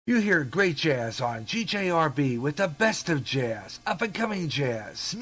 You hear great jazz on GJRB with the best of jazz, up-and-coming jazz,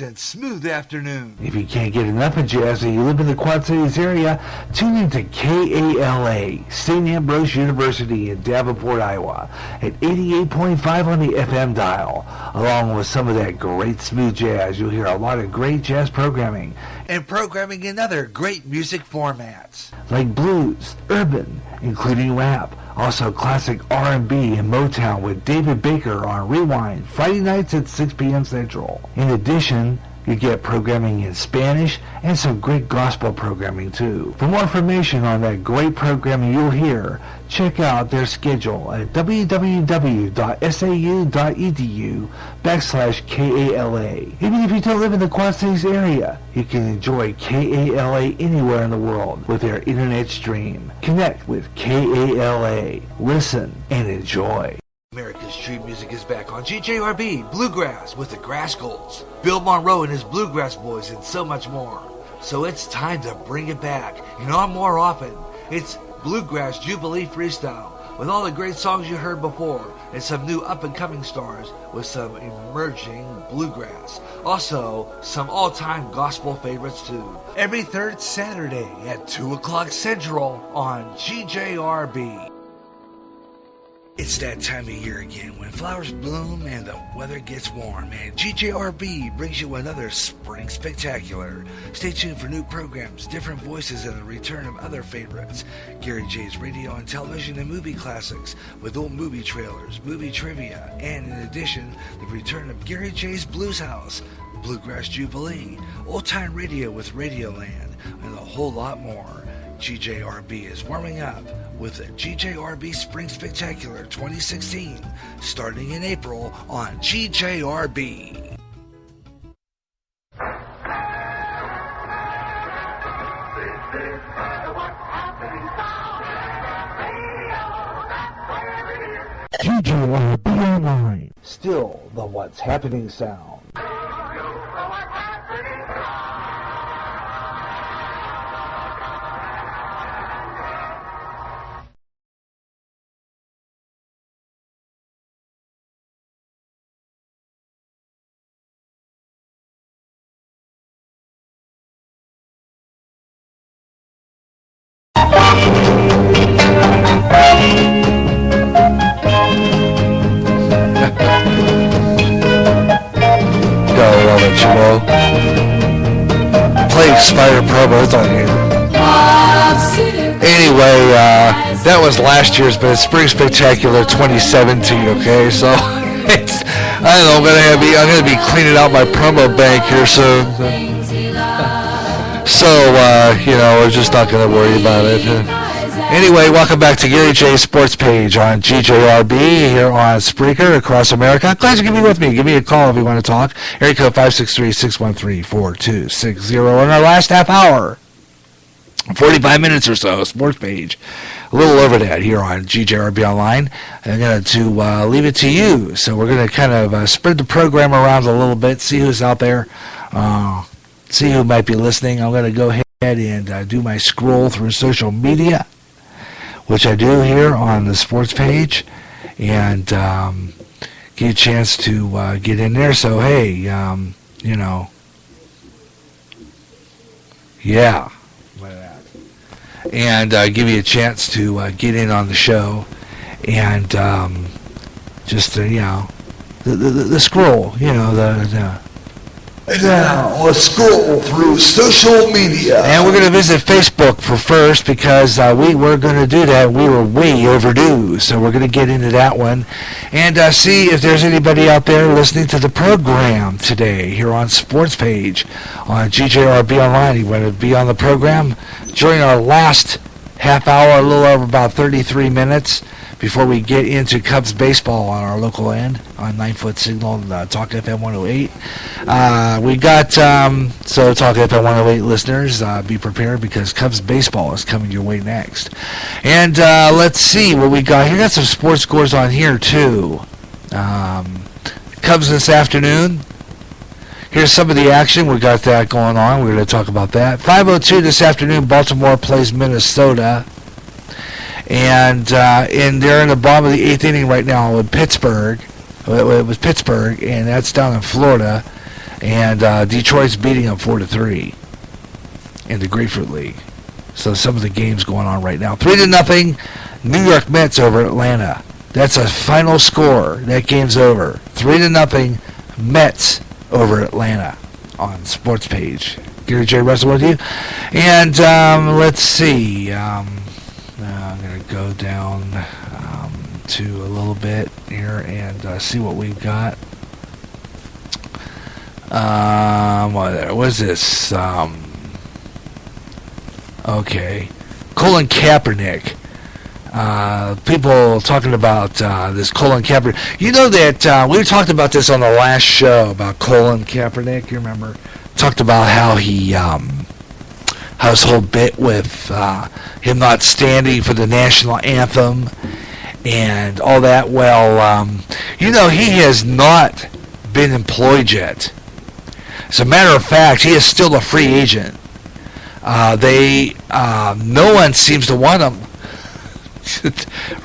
and smooth afternoon. If you can't get enough of jazz and you live in the Quad Cities area, tune in to KALA, St. Ambrose University in Davenport, Iowa, at 88.5 on the FM dial. Along with some of that great smooth jazz, you'll hear a lot of great jazz programming. And programming in other great music formats. Like blues, urban, including rap. Also classic R&B and Motown with David Baker on Rewind, Friday nights at 6 p.m. Central. In addition, you get programming in Spanish and some great gospel programming too. For more information on that great programming you'll hear, check out their schedule at www.sau.edu/KALA. Even if you don't live in the Quad Cities area, you can enjoy KALA anywhere in the world with their internet stream. Connect with KALA. Listen and enjoy. America's Street Music is back on GJRB Bluegrass with the Grassgolds, Bill Monroe and his Bluegrass Boys, and so much more. So it's time to bring it back, and on more often. It's Bluegrass Jubilee Freestyle with all the great songs you heard before and some new up-and-coming stars with some emerging bluegrass. Also, some all-time gospel favorites too. Every third Saturday at 2 o'clock Central on GJRB. It's that time of year again when flowers bloom and the weather gets warm, and GJRB brings you another spring spectacular. Stay tuned for new programs, different voices, and the return of other favorites. Gary J's radio and television and movie classics with old movie trailers, movie trivia, and in addition, the return of Gary J's Blues House, Bluegrass Jubilee, old-time radio with Radioland, and a whole lot more. GJRB is warming up with the GJRB Spring Spectacular 2016, starting in April on GJRB. GJRB Online, still the What's Happening sound. Play Spider promos on here. Anyway, that was last year's, but it's Spring Spectacular 2017. Okay, so it's, I don't know. I'm gonna be cleaning out my promo bank here soon. So we're just not gonna worry about it. Anyway, welcome back to Gary J's Sports Page on GJRB here on Spreaker across America. Glad you can be with me. Give me a call if you want to talk. Area code 563-613-4260. In our last half hour, 45 minutes or so, Sports Page. A little over that here on GJRB Online. I'm going to leave it to you. So we're going to kind of spread the program around a little bit, see who's out there, see who might be listening. I'm going to go ahead and do my scroll through social media, which I do here on the Sports Page, and get a chance to get in there. So, hey, yeah. And give you a chance to get in on the show, and just, the scroll, Now, let's scroll through social media. And we're going to visit Facebook for first because we were going to do that. We were way overdue. So we're going to get into that one and see if there's anybody out there listening to the program today here on Sports Page on GJRB Online. You want to be on the program? During our last half hour, a little over about 33 minutes, before we get into Cubs baseball on our local end on 9-foot signal, Talk FM 108. We got, so Talk FM 108 listeners, be prepared because Cubs baseball is coming your way next. And let's see what we got here. Got some sports scores on here too. Cubs this afternoon. Here's some of the action. We got that going on. We're going to talk about that. 5:02 this afternoon, Baltimore plays Minnesota. and they're in the bottom of the 8th inning right now with Pittsburgh. It was Pittsburgh, and that's down in Florida, and Detroit's beating them 4-3 in the Grapefruit League. So some of the games going on right now. 3-0, New York Mets over Atlanta. That's a final score. That game's over. 3-0, Mets over Atlanta on Sports Page. Gary J. Russell with you. And let's see. I'm going to go down to a little bit here and see what we've got. What was this? Okay. Colin Kaepernick. People talking about this Colin Kaepernick. You know that we talked about this on the last show about Colin Kaepernick. You remember? Talked about how he, how his whole bit with him not standing for the national anthem and all that. Well, you know, he has not been employed yet. As a matter of fact, he is still a free agent. No one seems to want him.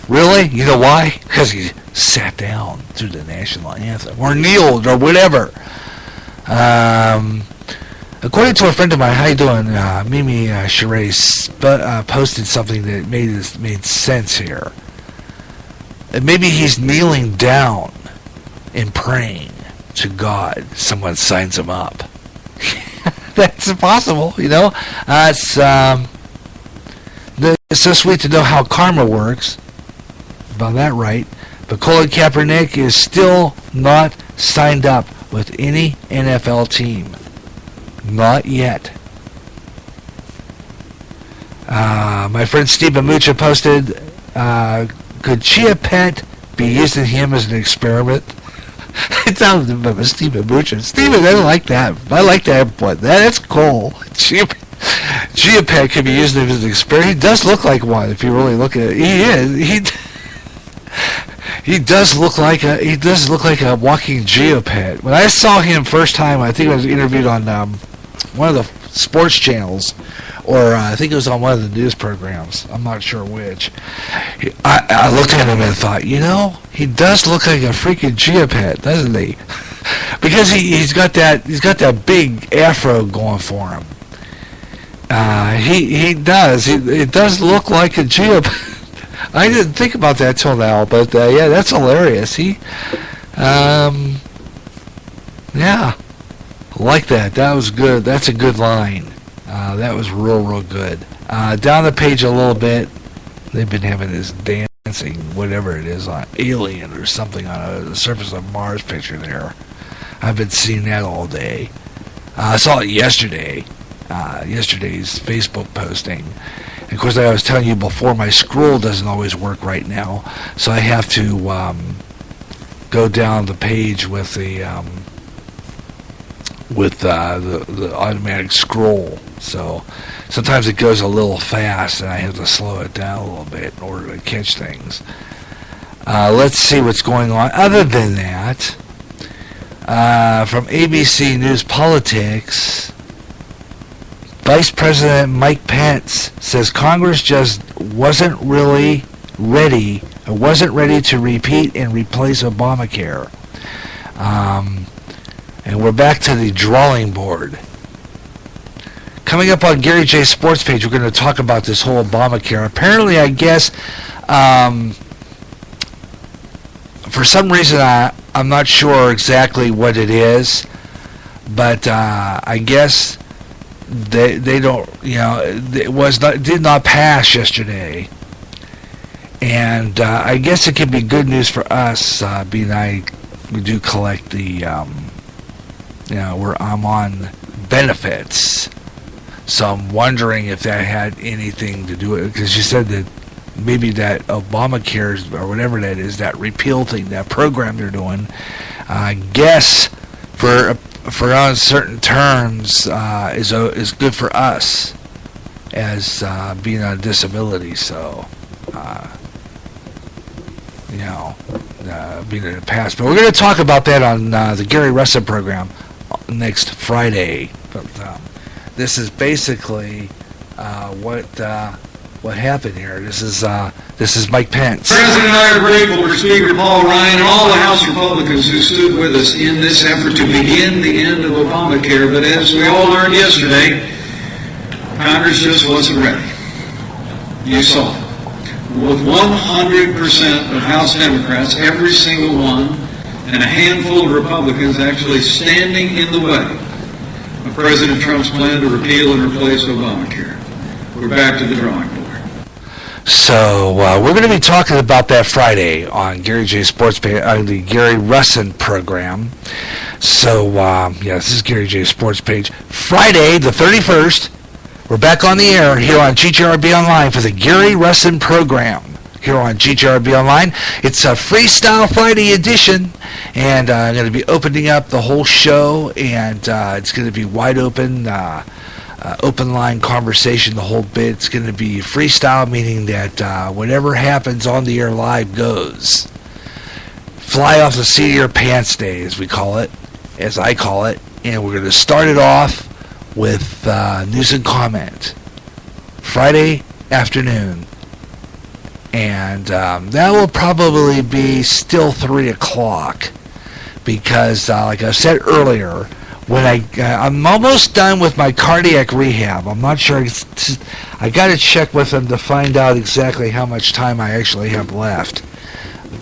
Really? You know why? Because he sat down through the national anthem or kneeled or whatever. According to a friend of mine, how you doing? Mimi Sheree posted something that made sense here. Maybe he's kneeling down and praying to God. Someone signs him up. That's possible, you know. It's so sweet to know how karma works. About that right. But Colin Kaepernick is still not signed up with any NFL team. Not yet. My friend Stephen Mucha posted, could Chia Pet be using him as an experiment? It sounds about Stephen Mucha. Stephen, I like that. I like that, but that's cool. Chia Pet could be using him as an experiment. He does look like one if you really look at it. He is. He does look like a walking geopet. When I saw him first time, I think I was interviewed on one of the sports channels, or I think it was on one of the news programs. I'm not sure which. I looked at him and thought, you know, he does look like a freaking geopet, doesn't he? Because he's got that big afro going for him. He does. It does look like a geopet. I didn't think about that till now, but yeah, that's hilarious. Yeah, like that. That was good. That's a good line. That was real good. Down the page a little bit, they've been having this dancing, whatever it is, on Alien or something on the surface of Mars picture there. I've been seeing that all day. I saw it yesterday. Yesterday's Facebook posting. And of course, like I was telling you before, my scroll doesn't always work right now, so I have to go down the page with the automatic scroll. So sometimes it goes a little fast, and I have to slow it down a little bit in order to catch things. Let's see what's going on. Other than that, from ABC News Politics, Vice President Mike Pence says Congress just wasn't ready to repeat and replace Obamacare. And we're back to the drawing board. Coming up on Gary J. Sports Page, we're going to talk about this whole Obamacare. Apparently, I guess, for some reason, I'm not sure exactly what it is, but I guess they don't, you know, it did not pass yesterday. And I guess it could be good news for us, being we do collect the, where I'm on benefits. So I'm wondering if that had anything to do with it, because you said that maybe that Obamacare or whatever that is, that repeal thing, that program they're doing, I guess for uncertain terms is good for us as being on disability. So being in the past, but we're going to talk about that on the Gary Russell program next Friday. But this is basically what what happened here. This is Mike Pence. The President and I are grateful for Speaker Paul Ryan and all the House Republicans who stood with us in this effort to begin the end of Obamacare. But as we all learned yesterday, Congress just wasn't ready. You saw it. With 100% of House Democrats, every single one, and a handful of Republicans actually standing in the way of President Trump's plan to repeal and replace Obamacare. We're back to the drawing board. So we're going to be talking about that Friday on Gary J. Sportspage, on the Gary Russin program. So, this is Gary J. Sportspage. Friday, the 31st, we're back on the air here on GJRB Online for the Gary Russin program here on GJRB Online. It's a Freestyle Friday edition, and I'm going to be opening up the whole show, and it's going to be wide open, open line conversation, the whole bit. It's going to be freestyle, meaning that whatever happens on the air live goes. Fly off the seat of your pants day, as we call it, as I call it, and we're going to start it off with news and comment Friday afternoon, and that will probably be still 3 o'clock because like I said earlier, when I'm almost done with my cardiac rehab. I'm not sure, I got to check with them to find out exactly how much time I actually have left,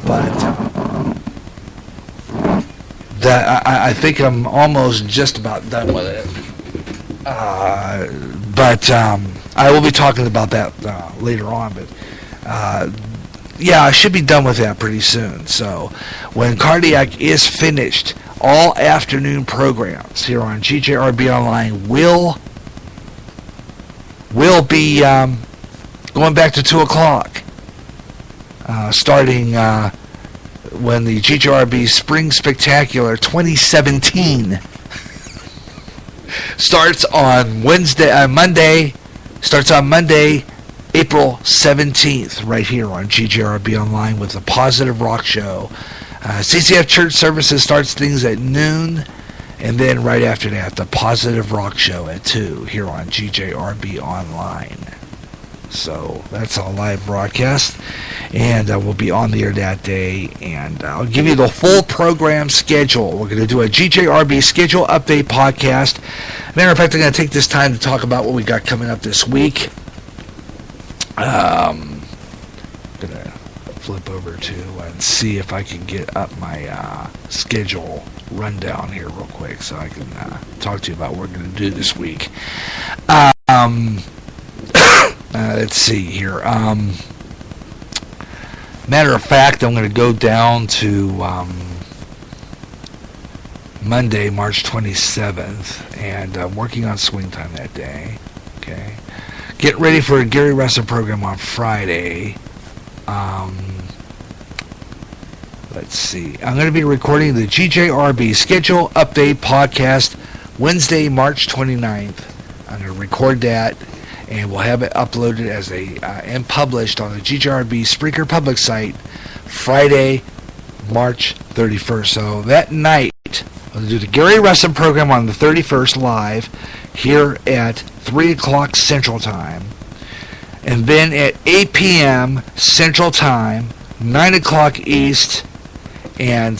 but I think I'm almost just about done with it. But I will be talking about that later on. But I should be done with that pretty soon. So when cardiac is finished, all afternoon programs here on GJRB Online will be going back to 2 o'clock, starting when the GJRB Spring Spectacular 2017 starts on Monday, April 17th, right here on GJRB Online with the Positive Rock Show. CCF Church Services starts things at noon, and then right after that, the Positive Rock Show at 2 here on GJRB Online. So that's a live broadcast, and we'll be on the air that day, and I'll give you the full program schedule. We're going to do a GJRB schedule update podcast. Matter of fact, I'm going to take this time to talk about what we got coming up this week. I'm going to flip over to and see if I can get up my schedule rundown here real quick so I can talk to you about what we're going to do this week. Let's see here. Matter of fact, I'm going to go down to Monday, March 27th, and I'm working on swing time that day. Okay. Get ready for a Gary Russin program on Friday. Let's see. I'm going to be recording the GJRB Schedule Update Podcast Wednesday, March 29th. I'm going to record that, and we'll have it uploaded as and published on the GJRB Spreaker public site Friday, March 31st. So that night, we'll do the Gary Russin program on the 31st live here at 3 o'clock Central Time. And then at 8 p.m. Central Time, 9 o'clock East, and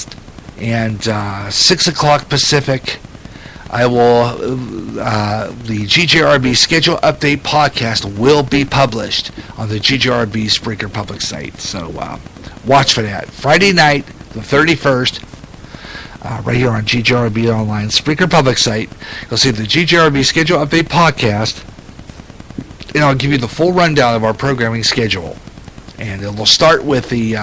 6 o'clock Pacific, I will, the GJRB Schedule Update Podcast will be published on the GJRB Spreaker public site. So watch for that. Friday night, the 31st, right here on GJRB Online Spreaker public site, you'll see the GJRB Schedule Update Podcast, and I'll give you the full rundown of our programming schedule. And we'll start with the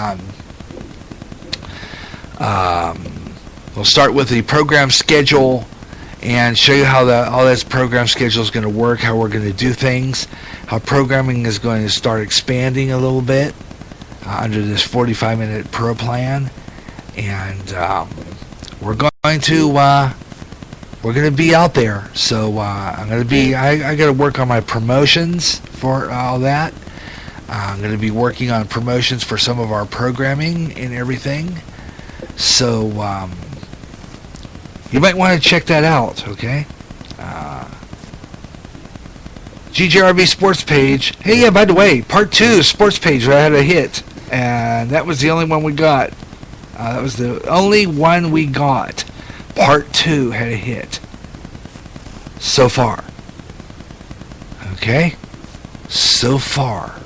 program schedule and show you how all this program schedule is going to work, how we're going to do things, how programming is going to start expanding a little bit under this 45-minute pro plan, and we're going to be out there. So I got to work on my promotions for all that. I'm going to be working on promotions for some of our programming and everything. So you might want to check that out, okay? GJRB Sports Page. Hey, yeah, by the way, part 2 Sports Page I had a hit, and that was the only one we got. That was the only one we got. Part 2 had a hit so far. Okay? So far.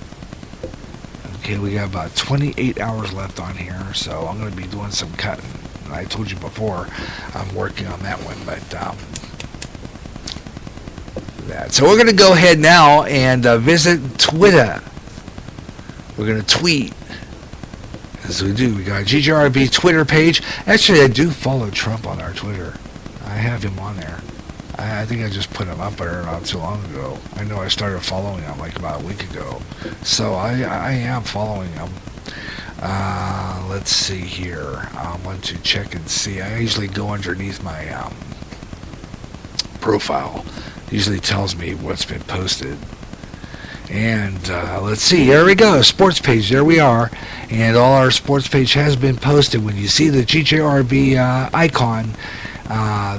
Okay, we got about 28 hours left on here, so I'm going to be doing some cutting. I told you before, I'm working on that one, but so we're going to go ahead now and visit Twitter. We're going to tweet. As we do, we got a GJRB Twitter page. Actually, I do follow Trump on our Twitter. I have him on there. I think I just put him up there not too long ago. I know I started following him like about a week ago. So I am following him. Let's see here. I want to check and see. I usually go underneath my profile. It usually tells me what's been posted. And let's see. There we go. Sports page. There we are. And all our sports page has been posted. When you see the GJRB icon,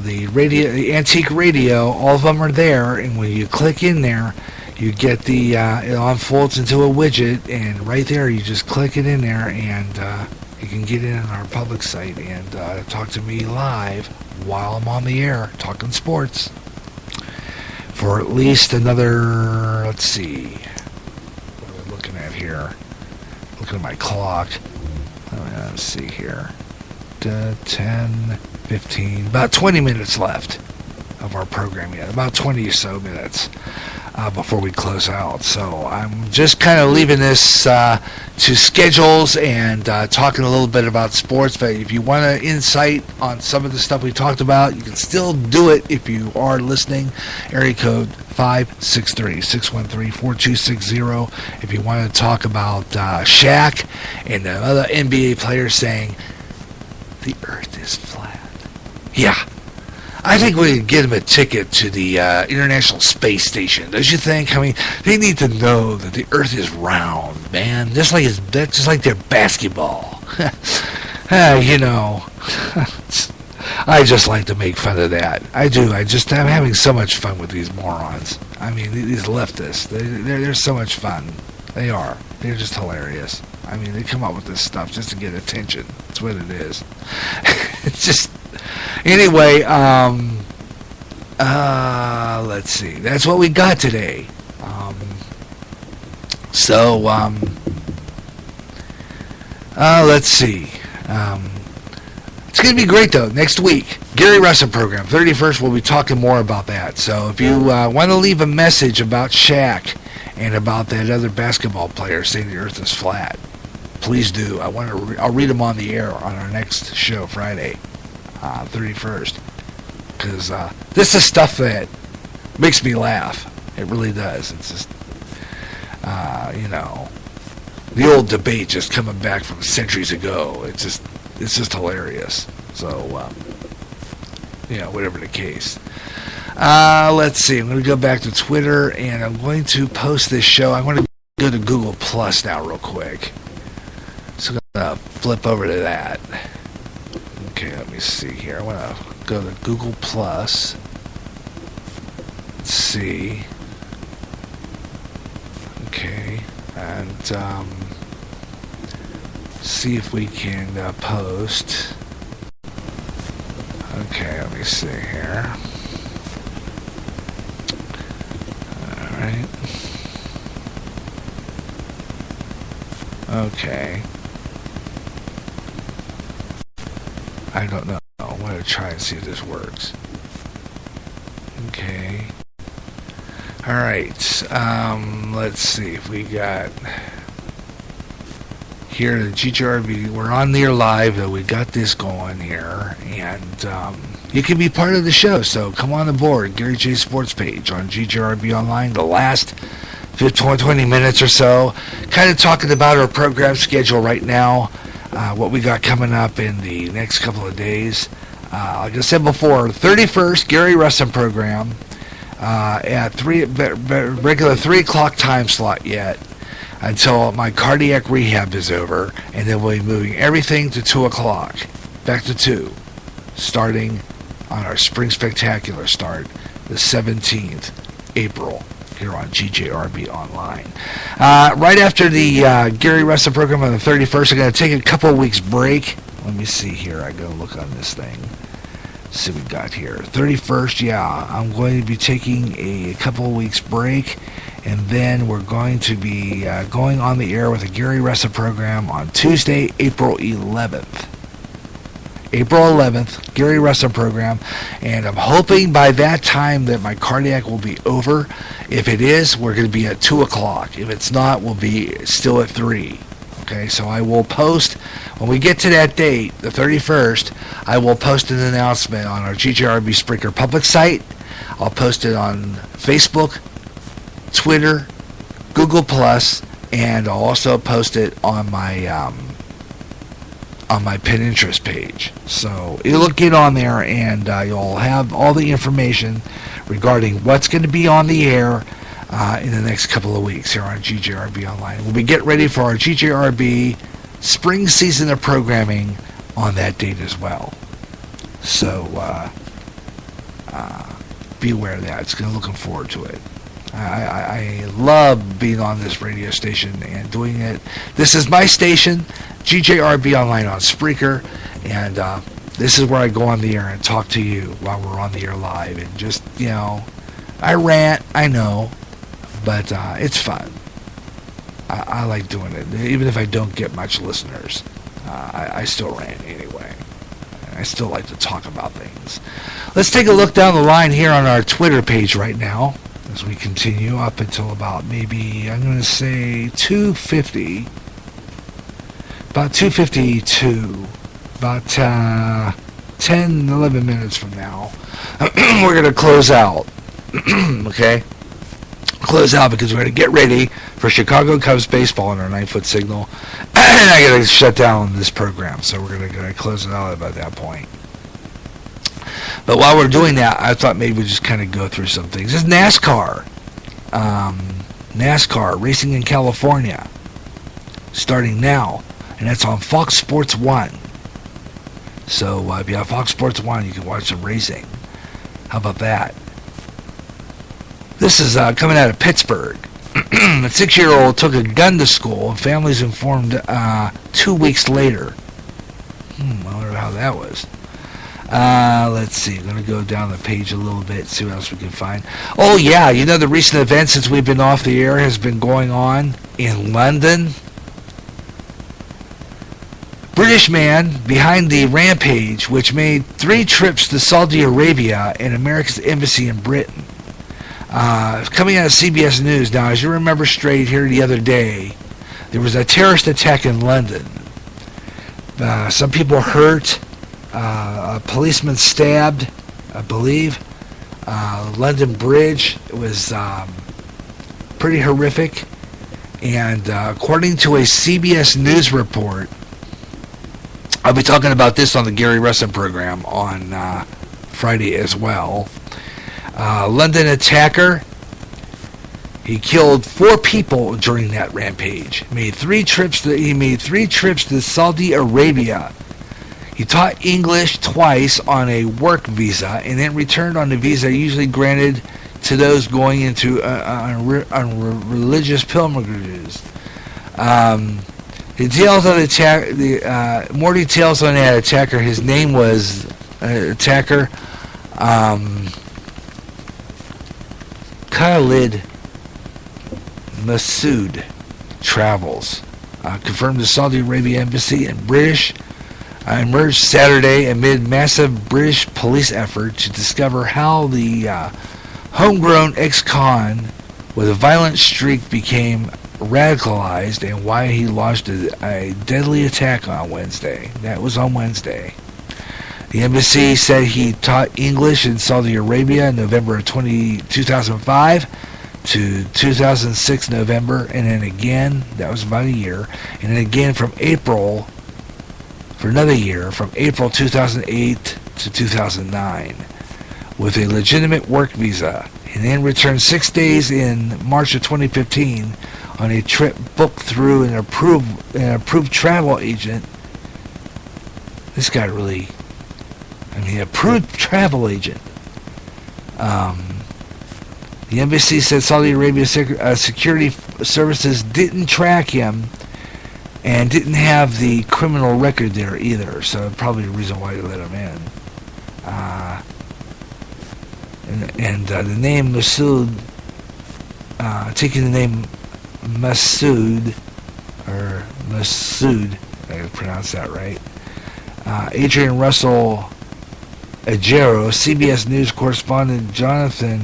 the antique radio, all of them are there. And when you click in there, you get the it unfolds into a widget, and right there you just click it in there, and you can get in on our public site and talk to me live while I'm on the air talking sports for at least another, let's see, what am I looking at here? Looking at my clock. Let's see here. 10, 15, about 20 minutes left of our program yet. About 20 or so minutes before we close out. So I'm just kind of leaving this to schedules and talking a little bit about sports. But if you want an insight on some of the stuff we talked about, you can still do it if you are listening. Area code 563-613-4260. If you want to talk about Shaq and the other NBA players saying the earth is flat. Yeah. I think we could get them a ticket to the International Space Station. Don't you think? I mean, they need to know that the Earth is round, man. Just like their basketball. You know, I just like to make fun of that. I do. I'm having so much fun with these morons. I mean, these leftists. They're so much fun. They are. They're just hilarious. I mean, they come up with this stuff just to get attention. That's what it is. It's just. Anyway, let's see. That's what we got today. Let's see. It's going to be great, though, next week. Garyj Wrestling Program, 31st, we'll be talking more about that. So if you want to leave a message about Shaq and about that other basketball player saying the earth is flat, please do. I'll read them on the air on our next show, Friday. 31st, because this is stuff that makes me laugh. It really does. It's just, the old debate just coming back from centuries ago. It's just hilarious. So, whatever the case. Let's see. I'm going to go back to Twitter, and I'm going to post this show. I'm going to go to Google Plus now real quick. So I'm going to flip over to that. Okay, let me see here. I want to go to Google Plus. Let's see. Okay, and see if we can post. Okay, let me see here. All right. Okay. I don't know. I'm going to try and see if this works. Okay. Alright. Let's see if we got here the GJRB. We're on there live. We got this going here. And you can be part of the show. So come on aboard. Garyj J Sports Page on GJRB Online. The last 20 minutes or so. Kind of talking about our program schedule right now. What we got coming up in the next couple of days. Like I said before, 31st, Garyj Wrestling Program at regular 3 o'clock time slot yet until my cardiac rehab is over, and then we'll be moving everything to 2 o'clock, back to 2, starting on our Spring Spectacular start, the 17th, April. here on GJRB Online. Right after the Gary Wrestling program on the 31st, I'm going to take a couple of weeks break. Let me see here. I got to look on this thing. See what we got here. 31st, yeah. I'm going to be taking a couple of weeks break, and then we're going to be going on the air with the Gary Wrestling program on Tuesday, April 11th. April 11th, Gary Wrestling program, and I'm hoping by that time that my cardiac will be over. If it is, we're going to be at 2 o'clock. If it's not, we'll be still at 3. Okay, so I will post, when we get to that date, the 31st, I will post an announcement on our GJRB Spreaker public site. I'll post it on Facebook, Twitter, Google+, and I'll also post it on my Pinterest page. So it'll get on there, and you'll have all the information regarding what's going to be on the air in the next couple of weeks here on GJRB Online. We'll be getting ready for our GJRB spring season of programming on that date as well. So be aware of that. It's going to looking forward to it. I love being on this radio station and doing it. This is my station, GJRB Online on Spreaker, and this is where I go on the air and talk to you while we're on the air live. And just, I rant, I know, but it's fun. I like doing it. Even if I don't get much listeners, I still rant anyway. I still like to talk about things. Let's take a look down the line here on our Twitter page right now as we continue up until about maybe, I'm going to say 2:50. About 2:52. About 10, 11 minutes from now, we're going to close out. Okay? Close out because we're going to get ready for Chicago Cubs baseball on our 9-foot signal. And I got to shut down this program, so we're going to close it out about that point. But while we're doing that, I thought maybe we'd just kind of go through some things. This is NASCAR. NASCAR racing in California, starting now, and that's on Fox Sports 1. So if you have Fox Sports 1, you can watch some racing. How about that? This is coming out of Pittsburgh. A 6-year-old took a gun to school, and families informed 2 weeks later. I wonder how that was. Let's see. I'm going to go down the page a little bit, see what else we can find. Oh, yeah. The recent event since we've been off the air has been going on in London. British man behind the rampage, which made 3 trips to Saudi Arabia and America's embassy in Britain. Coming out of CBS News. Now, as you remember straight here the other day, there was a terrorist attack in London. Some people hurt. A policeman stabbed, I believe. London Bridge. It was pretty horrific. And according to a CBS News report, I'll be talking about this on the Gary Wrestling program on Friday as well. London attacker, he killed 4 people during that rampage. He made 3 trips to Saudi Arabia. He taught English twice on a work visa and then returned on the visa usually granted to those going into on religious pilgrimages. Details on the attack. More details on that attacker. His name was attacker Khalid Masood travels. Confirmed the Saudi Arabia embassy and British emerged Saturday amid massive British police effort to discover how the homegrown ex-con with a violent streak became radicalized and why he launched a deadly attack on Wednesday. That was on Wednesday. The embassy said he taught English in Saudi Arabia in November of 2005 to 2006 November, and then again, that was about a year, and then again from April, for another year, from April 2008 to 2009, with a legitimate work visa, and then returned 6 days in March of 2015 on a trip booked through an approved travel agent. This guy really, approved travel agent. The embassy said Saudi Arabia security services didn't track him and didn't have the criminal record there either, so probably the reason why they let him in. The name Masood, taking the name Masood, I can pronounce that right. Adrian Russell Ajero, CBS News correspondent Jonathan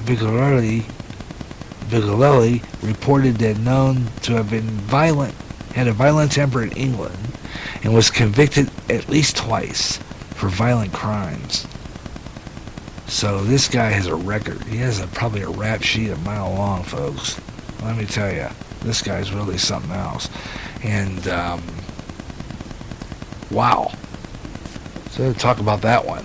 Vigalelli reported that known to have been had a violent temper in England, and was convicted at least twice for violent crimes. So this guy has a record. He has probably a rap sheet a mile long, folks. Let me tell you, this guy's really something else. And wow. So we'll talk about that one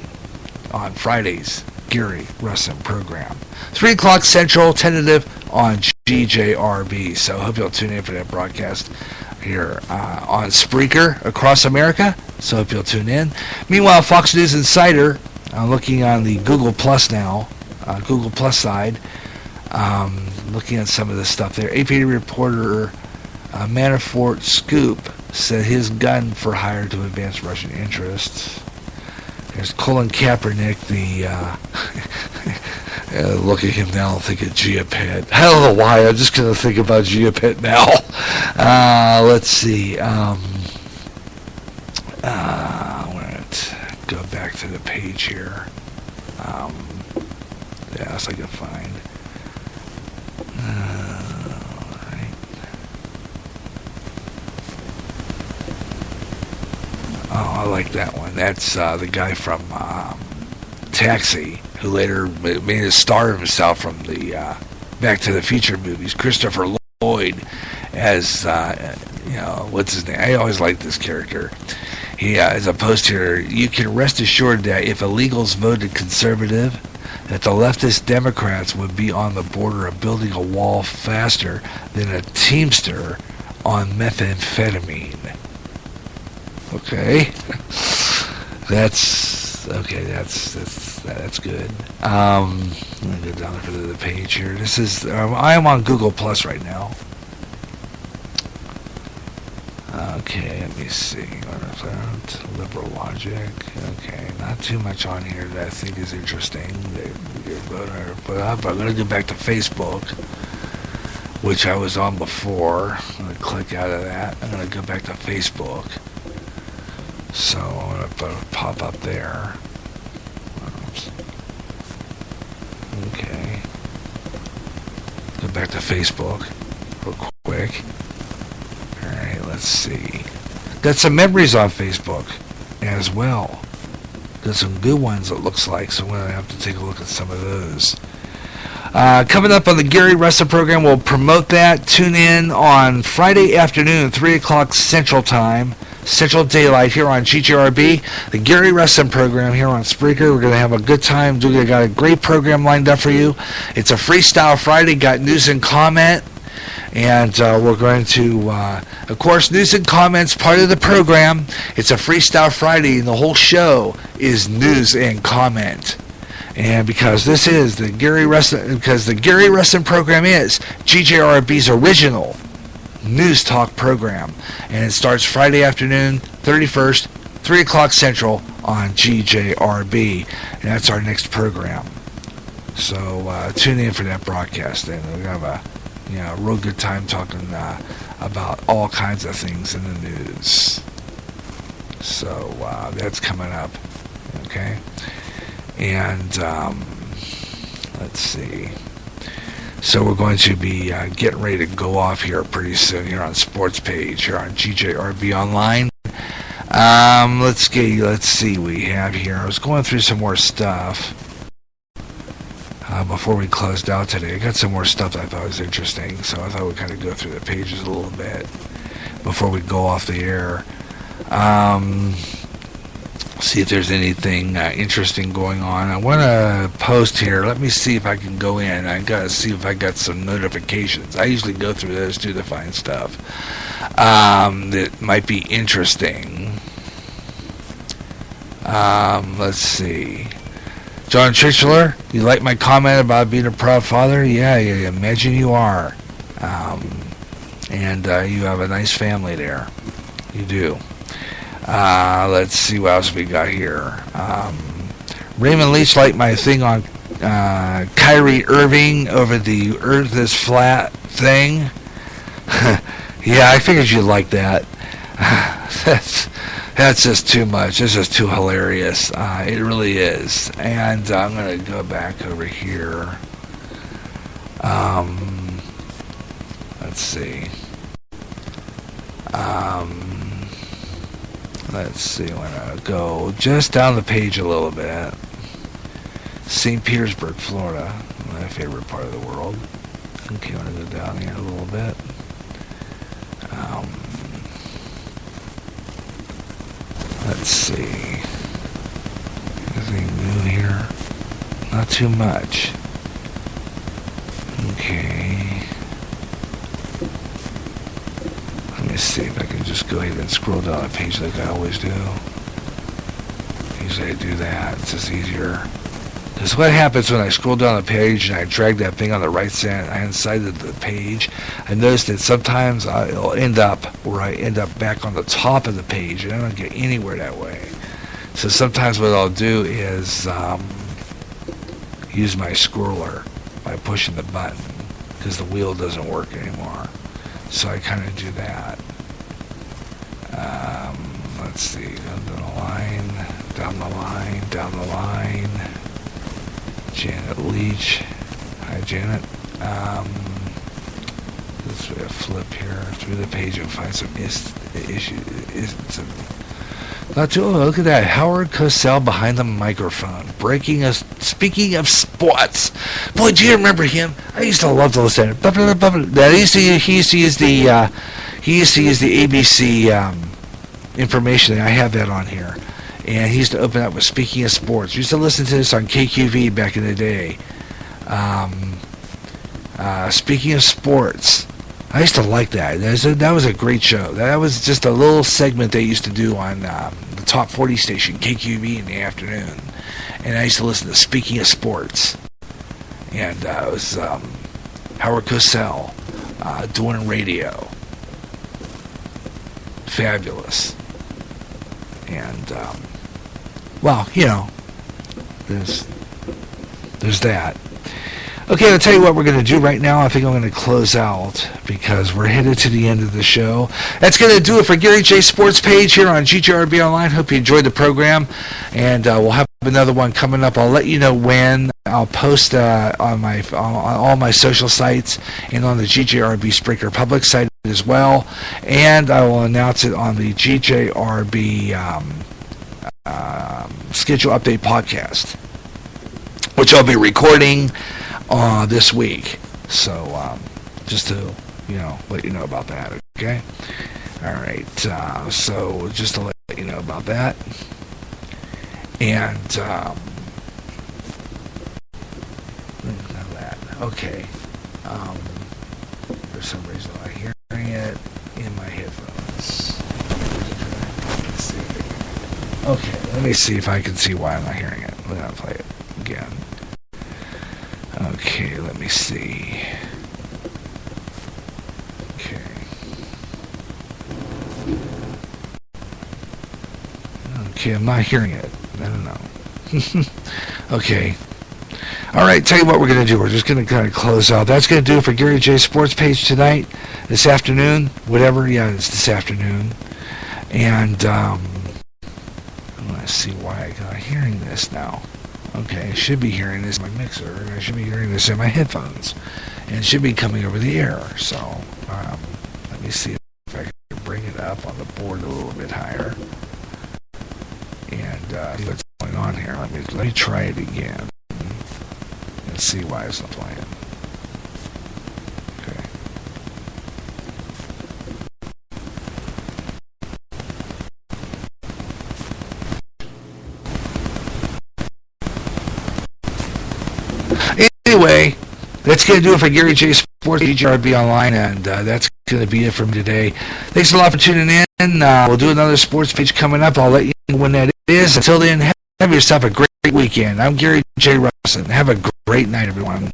on Friday's Gary Russin program. 3 o'clock Central, tentative on GJRB. So I hope you'll tune in for that broadcast here on Spreaker across America. So I hope you'll tune in. Meanwhile, Fox News Insider, I'm looking on the Google Plus now, Google Plus side, looking at some of this stuff there. AP reporter Manafort Scoop said his gun for hire to advance Russian interests. There's Colin Kaepernick, look at him now and think of Geopet. I don't know why, I'm just going to think about Geopet now. Let's see. I'm going to go back to the page here. So I can find. Right. Oh, I like that one. That's the guy from Taxi, who later made a star of himself from the Back to the Future movies. Christopher Lloyd as, what's his name? I always liked this character. He, as a post here, you can rest assured that if illegals voted conservative, that the leftist Democrats would be on the border of building a wall faster than a Teamster on methamphetamine. Okay. That's good. Let me go down to the page here. This is, I am on Google Plus right now. Okay, let me see. Liberal logic. Okay, not too much on here that I think is interesting. But I'm going to go back to Facebook, which I was on before. I'm going to click out of that. I'm going to go back to Facebook. So I'm going to pop up there. Oops. Okay. Go back to Facebook real quick. Alright, let's see. Got some memories on Facebook as well. Got some good ones, it looks like, so I'm going to have to take a look at some of those. Coming up on the Gary Russin program, we'll promote that. Tune in on Friday afternoon, 3 o'clock Central Time, Central Daylight, here on GJRB. The Gary Russin program here on Spreaker. We're going to have a good time. We got a great program lined up for you. It's a Freestyle Friday. Got news and comment. And we're going to, of course, news and comments, part of the program. It's a Freestyle Friday, and the whole show is news and comment. And because this is the Gary Russin, because the Gary Russin program is GJRB's original news talk program. And it starts Friday afternoon, 31st, 3 o'clock Central on GJRB. And that's our next program. So tune in for that broadcast, and we're going to have a real good time talking about all kinds of things in the news. So that's coming up, okay? And let's see. So we're going to be getting ready to go off here pretty soon here on Sports Page here on GJRB Online. Let's see what we have here. I was going through some more stuff. Before we closed out today, I got some more stuff that I thought was interesting, so I thought we'd kind of go through the pages a little bit before we go off the air. See if there's anything interesting going on. I want to post here. Let me see if I can go in. I got to see if I got some notifications. I usually go through those too to find stuff that might be interesting. Let's see. John Tritchler, you like my comment about being a proud father? Yeah, imagine you are. And you have a nice family there. You do. Let's see what else we got here. Raymond Leach liked my thing on Kyrie Irving over the Earth is flat thing. Yeah, I figured you'd like that. That's just too much. This is too hilarious. It really is. And I'm going to go back over here. Let's see. Let's see. I'm going to go just down the page a little bit. St. Petersburg, Florida. My favorite part of the world. Okay, I'm going to go down here a little bit. Let's see. Anything new here? Not too much. Okay. Let me see if I can just go ahead and scroll down a page like I always do. Usually I do that. It's just easier. Because what happens when I scroll down the page and I drag that thing on the right hand side of the page, I notice that sometimes it'll end up where I end up back on the top of the page, and I don't get anywhere that way. So sometimes what I'll do is use my scroller by pushing the button, because the wheel doesn't work anymore. So I kind of do that. Let's see, down the line, down the line, down the line. Janet Leach. Hi, Janet. Let's flip here through the page and find some issues. Not too. Oh, look at that. Howard Cosell behind the microphone. Speaking of sports. Boy, do you remember him? I used to love to listen to him. He used to use the ABC information. I have that on here. And he used to open up with Speaking of Sports. We used to listen to this on KQV back in the day. Speaking of Sports. I used to like that. That was a great show. That was just a little segment they used to do on the Top 40 station, KQV, in the afternoon. And I used to listen to Speaking of Sports. And it was Howard Cosell doing radio. Fabulous. And, well, you know, there's that. Okay, I'll tell you what we're going to do right now. I think I'm going to close out because we're headed to the end of the show. That's going to do it for Gary J. Sports Page here on GJRB Online. Hope you enjoyed the program, and we'll have another one coming up. I'll let you know when. I'll post on all my social sites and on the GJRB Spreaker public site as well, and I will announce it on the GJRB Schedule Update podcast, which I'll be recording this week. So just to let you know about that. Okay. All right. So just to let you know about that, and okay. For some reason I'm hearing it in my headphones. Let's see. Okay, let me see if I can see why I'm not hearing it. We're gonna play it again. Okay, let me see. Okay. Okay, I'm not hearing it. I don't know. Okay. All right, tell you what we're going to do. We're just going to kind of close out. That's going to do it for Gary J. Sports Page tonight, this afternoon, whatever. Yeah, it's this afternoon. And I want to see why I'm not hearing this now. Okay, I should be hearing this in my mixer, and I should be hearing this in my headphones. And it should be coming over the air. So let me see if I can bring it up on the board a little bit higher. And see what's going on here. Let me try it again. And see why it's not playing. Okay. Anyway, that's going to do it for Gary J. Sports, GRB Online, and that's going to be it from today. Thanks a lot for tuning in. We'll do another sports page coming up. I'll let you know when that is. Until then, have yourself a great weekend. I'm Gary J. Russell. Have a great night, everyone.